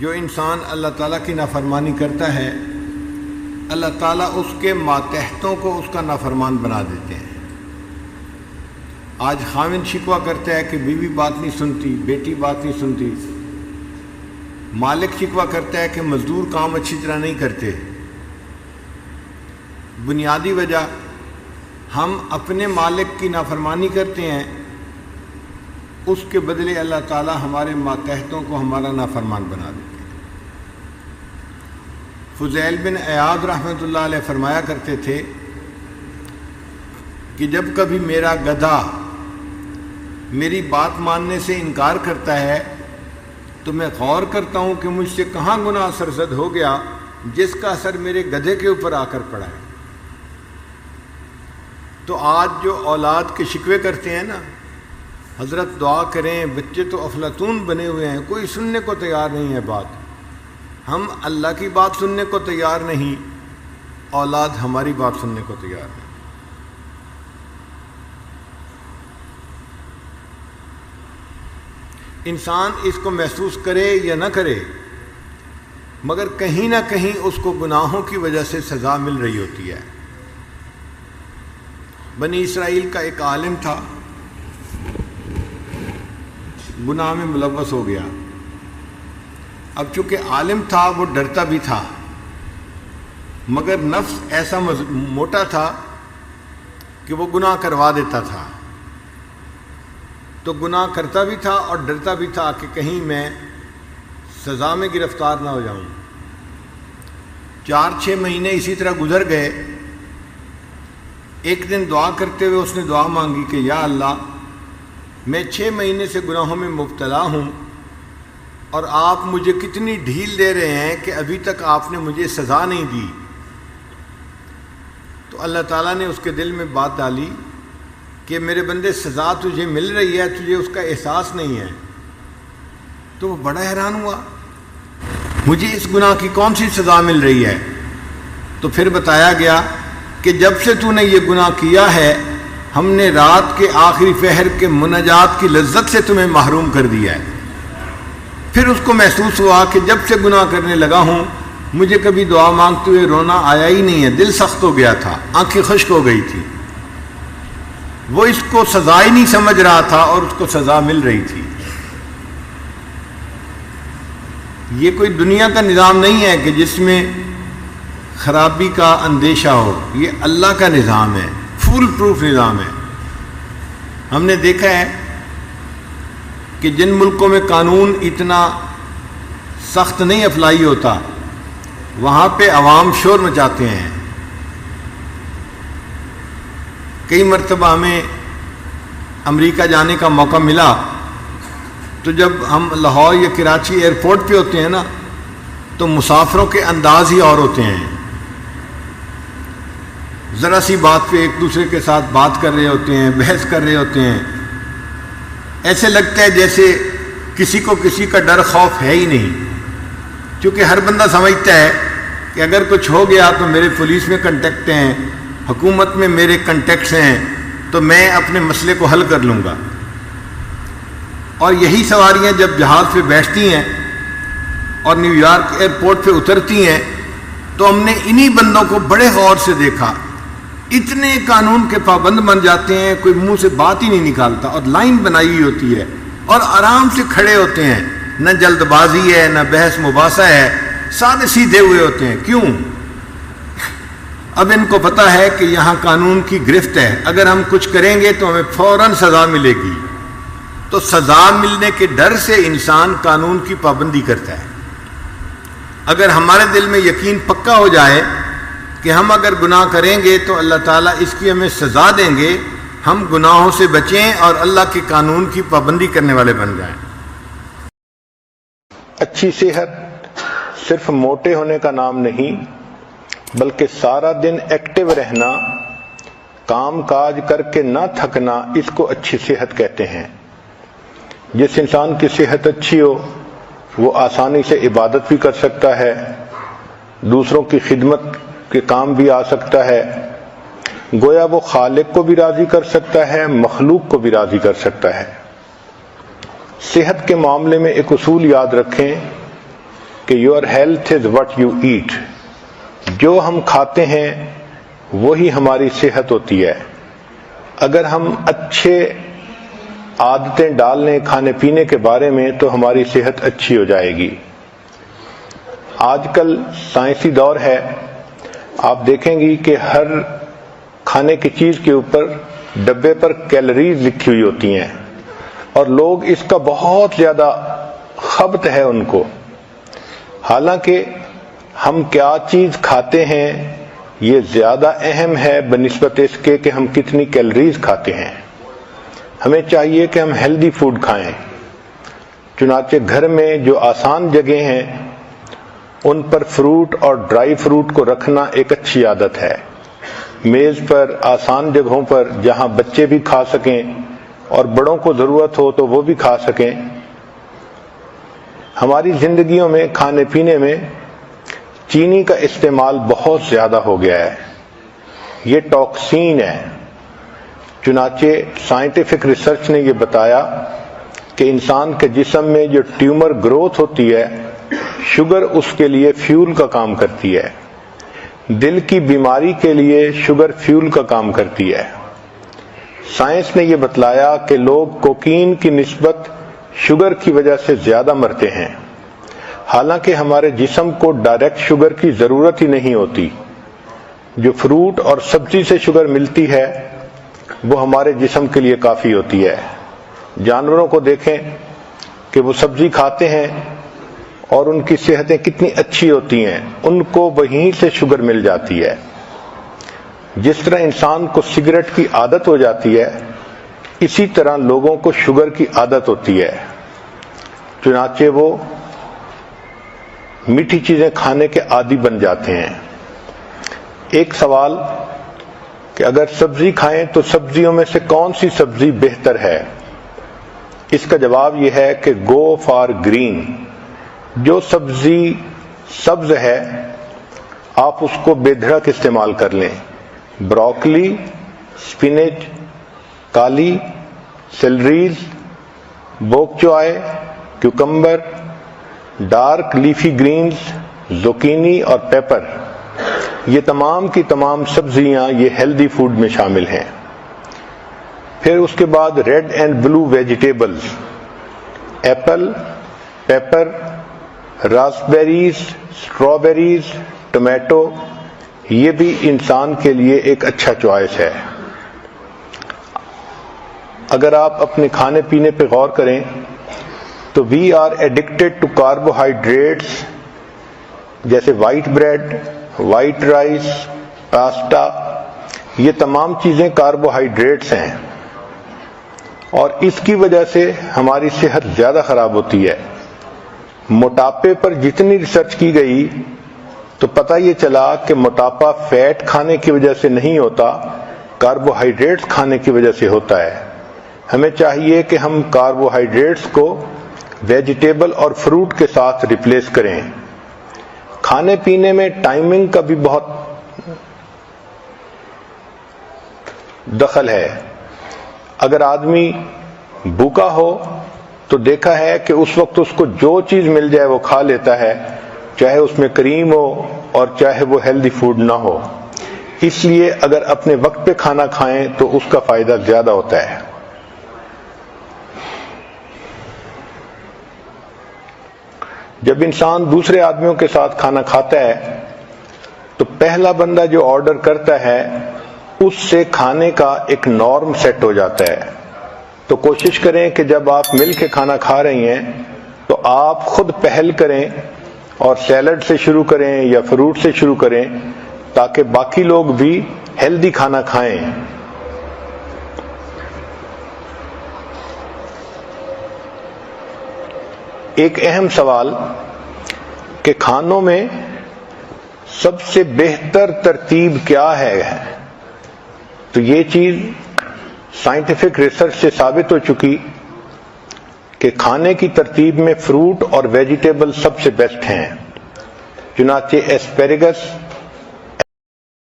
جو انسان اللہ تعالیٰ کی نافرمانی کرتا ہے اللہ تعالیٰ اس کے ماتحتوں کو اس کا نافرمان بنا دیتے ہیں۔ آج خاوند شکوہ کرتا ہے کہ بیوی بات نہیں سنتی، بیٹی بات نہیں سنتی، مالک شکوہ کرتا ہے کہ مزدور کام اچھی طرح نہیں کرتے۔ بنیادی وجہ ہم اپنے مالک کی نافرمانی کرتے ہیں، اس کے بدلے اللہ تعالیٰ ہمارے ماتحتوں کو ہمارا نافرمان بنا دیتے ہیں۔ فضیل بن عیاض رحمۃ اللہ علیہ فرمایا کرتے تھے کہ جب کبھی میرا گدھا میری بات ماننے سے انکار کرتا ہے تو میں غور کرتا ہوں کہ مجھ سے کہاں گناہ سرزد ہو گیا جس کا اثر میرے گدھے کے اوپر آ کر پڑا ہے۔ تو آج جو اولاد کے شکوے کرتے ہیں نا، حضرت دعا کریں، بچے تو افلاطون بنے ہوئے ہیں، کوئی سننے کو تیار نہیں ہے بات، ہم اللہ کی بات سننے کو تیار نہیں، اولاد ہماری بات سننے کو تیار نہیں۔ انسان اس کو محسوس کرے یا نہ کرے مگر کہیں نہ کہیں اس کو گناہوں کی وجہ سے سزا مل رہی ہوتی ہے۔ بنی اسرائیل کا ایک عالم تھا، گناہ میں ملوث ہو گیا۔ اب چونکہ عالم تھا وہ ڈرتا بھی تھا، مگر نفس ایسا موٹا تھا کہ وہ گناہ کروا دیتا تھا، تو گناہ کرتا بھی تھا اور ڈرتا بھی تھا کہ کہیں میں سزا میں گرفتار نہ ہو جاؤں۔ 4-6 مہینے اسی طرح گزر گئے۔ ایک دن دعا کرتے ہوئے اس نے دعا مانگی کہ یا اللہ، میں 6 مہینے سے گناہوں میں مبتلا ہوں اور آپ مجھے کتنی ڈھیل دے رہے ہیں کہ ابھی تک آپ نے مجھے سزا نہیں دی۔ تو اللہ تعالیٰ نے اس کے دل میں بات ڈالی کہ میرے بندے سزا تجھے مل رہی ہے، تجھے اس کا احساس نہیں ہے۔ تو وہ بڑا حیران ہوا، مجھے اس گناہ کی کون سی سزا مل رہی ہے؟ تو پھر بتایا گیا کہ جب سے تو نے یہ گناہ کیا ہے ہم نے رات کے آخری پہر کے مناجات کی لذت سے تمہیں محروم کر دیا ہے۔ پھر اس کو محسوس ہوا کہ جب سے گناہ کرنے لگا ہوں مجھے کبھی دعا مانگتے ہوئے رونا آیا ہی نہیں ہے، دل سخت ہو گیا تھا، آنکھیں خشک ہو گئی تھی۔ وہ اس کو سزا ہی نہیں سمجھ رہا تھا اور اس کو سزا مل رہی تھی۔ یہ کوئی دنیا کا نظام نہیں ہے کہ جس میں خرابی کا اندیشہ ہو، یہ اللہ کا نظام ہے، فول پروف نظام ہے۔ ہم نے دیکھا ہے کہ جن ملکوں میں قانون اتنا سخت نہیں اپلائی ہوتا وہاں پہ عوام شور مچاتے ہیں۔ کئی مرتبہ ہمیں امریکہ جانے کا موقع ملا تو جب ہم لاہور یا کراچی ایئرپورٹ پہ ہوتے ہیں نا تو مسافروں کے انداز ہی اور ہوتے ہیں، ذرا سی بات پہ ایک دوسرے کے ساتھ بات کر رہے ہوتے ہیں، بحث کر رہے ہوتے ہیں، ایسے لگتا ہے جیسے کسی کو کسی کا ڈر خوف ہے ہی نہیں، کیونکہ ہر بندہ سمجھتا ہے کہ اگر کچھ ہو گیا تو میرے پولیس میں کنٹیکٹ ہیں، حکومت میں میرے کنٹیکٹس ہیں، تو میں اپنے مسئلے کو حل کر لوں گا۔ اور یہی سواریاں جب جہاز پہ بیٹھتی ہیں اور نیو یارک ایئرپورٹ پہ اترتی ہیں تو ہم نے انہی بندوں کو بڑے غور سے دیکھا، اتنے قانون کے پابند بن جاتے ہیں، کوئی منہ سے بات ہی نہیں نکالتا اور لائن بنائی ہوئی ہوتی ہے اور آرام سے کھڑے ہوتے ہیں، نہ جلد بازی ہے نہ بحث مباحثہ ہے، سادے سیدھے ہوئے ہوتے ہیں۔ کیوں؟ اب ان کو پتہ ہے کہ یہاں قانون کی گرفت ہے، اگر ہم کچھ کریں گے تو ہمیں فوراً سزا ملے گی، تو سزا ملنے کے ڈر سے انسان قانون کی پابندی کرتا ہے۔ اگر ہمارے دل میں یقین پکا ہو جائے کہ ہم اگر گناہ کریں گے تو اللہ تعالیٰ اس کی ہمیں سزا دیں گے، ہم گناہوں سے بچیں اور اللہ کے قانون کی پابندی کرنے والے بن جائیں۔ اچھی صحت صرف موٹے ہونے کا نام نہیں بلکہ سارا دن ایکٹیو رہنا، کام کاج کر کے نہ تھکنا، اس کو اچھی صحت کہتے ہیں۔ جس انسان کی صحت اچھی ہو وہ آسانی سے عبادت بھی کر سکتا ہے، دوسروں کی خدمت کے کام بھی آ سکتا ہے، گویا وہ خالق کو بھی راضی کر سکتا ہے، مخلوق کو بھی راضی کر سکتا ہے۔ صحت کے معاملے میں ایک اصول یاد رکھیں کہ your health is what you eat, جو ہم کھاتے ہیں وہی ہماری صحت ہوتی ہے۔ اگر ہم اچھے عادتیں ڈال لیں کھانے پینے کے بارے میں تو ہماری صحت اچھی ہو جائے گی۔ آج کل سائنسی دور ہے، آپ دیکھیں گی کہ ہر کھانے کی چیز کے اوپر ڈبے پر کیلوریز لکھی ہوئی ہوتی ہیں، اور لوگ اس کا بہت زیادہ خبط ہے ان کو، حالانکہ ہم کیا چیز کھاتے ہیں یہ زیادہ اہم ہے بنسبت اس کے کہ ہم کتنی کیلوریز کھاتے ہیں۔ ہمیں چاہیے کہ ہم ہیلدی فوڈ کھائیں، چنانچہ گھر میں جو آسان جگہیں ہیں ان پر فروٹ اور ڈرائی فروٹ کو رکھنا ایک اچھی عادت ہے۔ میز پر آسان جگہوں پر جہاں بچے بھی کھا سکیں اور بڑوں کو ضرورت ہو تو وہ بھی کھا سکیں۔ ہماری زندگیوں میں کھانے پینے میں چینی کا استعمال بہت زیادہ ہو گیا ہے، یہ ٹاکسین ہے۔ چنانچہ سائنٹیفک ریسرچ نے یہ بتایا کہ انسان کے جسم میں جو ٹیومر گروتھ ہوتی ہے، شوگر اس کے لیے فیول کا کام کرتی ہے، دل کی بیماری کے لیے شوگر فیول کا کام کرتی ہے۔ سائنس نے یہ بتلایا کہ لوگ کوکین کی نسبت شوگر کی وجہ سے زیادہ مرتے ہیں، حالانکہ ہمارے جسم کو ڈائریکٹ شوگر کی ضرورت ہی نہیں ہوتی۔ جو فروٹ اور سبزی سے شوگر ملتی ہے وہ ہمارے جسم کے لیے کافی ہوتی ہے۔ جانوروں کو دیکھیں کہ وہ سبزی کھاتے ہیں اور ان کی صحتیں کتنی اچھی ہوتی ہیں، ان کو وہیں سے شوگر مل جاتی ہے۔ جس طرح انسان کو سگریٹ کی عادت ہو جاتی ہے، اسی طرح لوگوں کو شوگر کی عادت ہوتی ہے، چنانچہ وہ میٹھی چیزیں کھانے کے عادی بن جاتے ہیں۔ ایک سوال کہ اگر سبزی کھائیں تو سبزیوں میں سے کون سی سبزی بہتر ہے؟ اس کا جواب یہ ہے کہ گو فار گرین۔ جو سبزی سبز ہے آپ اس کو بے دھڑک استعمال کر لیں۔ بروکلی، سپینچ، کالی، سیلریز، بوک چوائے، کیوکمبر، ڈارک لیفی گرینز، زوکینی اور پیپر، یہ تمام کی تمام سبزیاں یہ ہیلدی فوڈ میں شامل ہیں۔ پھر اس کے بعد red and blue vegetables, apple, pepper, raspberries, strawberries, tomato, یہ بھی انسان کے لیے ایک اچھا چوائس ہے۔ اگر آپ اپنے کھانے پینے پہ غور کریں تو we are addicted to carbohydrates, جیسے white bread, white rice, pasta, یہ تمام چیزیں کاربوہائیڈریٹس ہیں، اور اس کی وجہ سے ہماری صحت زیادہ خراب ہوتی ہے۔ موٹاپے پر جتنی ریسرچ کی گئی تو پتہ یہ چلا کہ موٹاپا فیٹ کھانے کی وجہ سے نہیں ہوتا، کاربوہائیڈریٹس کھانے کی وجہ سے ہوتا ہے۔ ہمیں چاہیے کہ ہم کاربوہائیڈریٹس کو ویجیٹیبل اور فروٹ کے ساتھ ریپلیس کریں۔ کھانے پینے میں ٹائمنگ کا بھی بہت دخل ہے۔ اگر آدمی بھوکا ہو تو دیکھا ہے کہ اس وقت اس کو جو چیز مل جائے وہ کھا لیتا ہے، چاہے اس میں کریم ہو اور چاہے وہ ہیلدی فوڈ نہ ہو۔ اس لیے اگر اپنے وقت پہ کھانا کھائیں تو اس کا فائدہ زیادہ ہوتا ہے۔ جب انسان دوسرے آدمیوں کے ساتھ کھانا کھاتا ہے تو پہلا بندہ جو آرڈر کرتا ہے اس سے کھانے کا ایک نارم سیٹ ہو جاتا ہے۔ تو کوشش کریں کہ جب آپ مل کے کھانا کھا رہی ہیں تو آپ خود پہل کریں اور سیلڈ سے شروع کریں یا فروٹ سے شروع کریں تاکہ باقی لوگ بھی ہیلدی کھانا کھائیں۔ ایک اہم سوال کہ کھانوں میں سب سے بہتر ترتیب کیا ہے، تو یہ چیز سائنٹیفک ریسرچ سے ثابت ہو چکی کہ کھانے کی ترتیب میں فروٹ اور ویجیٹیبل سب سے بیسٹ ہیں۔ چنانچہ ایسپیریگس،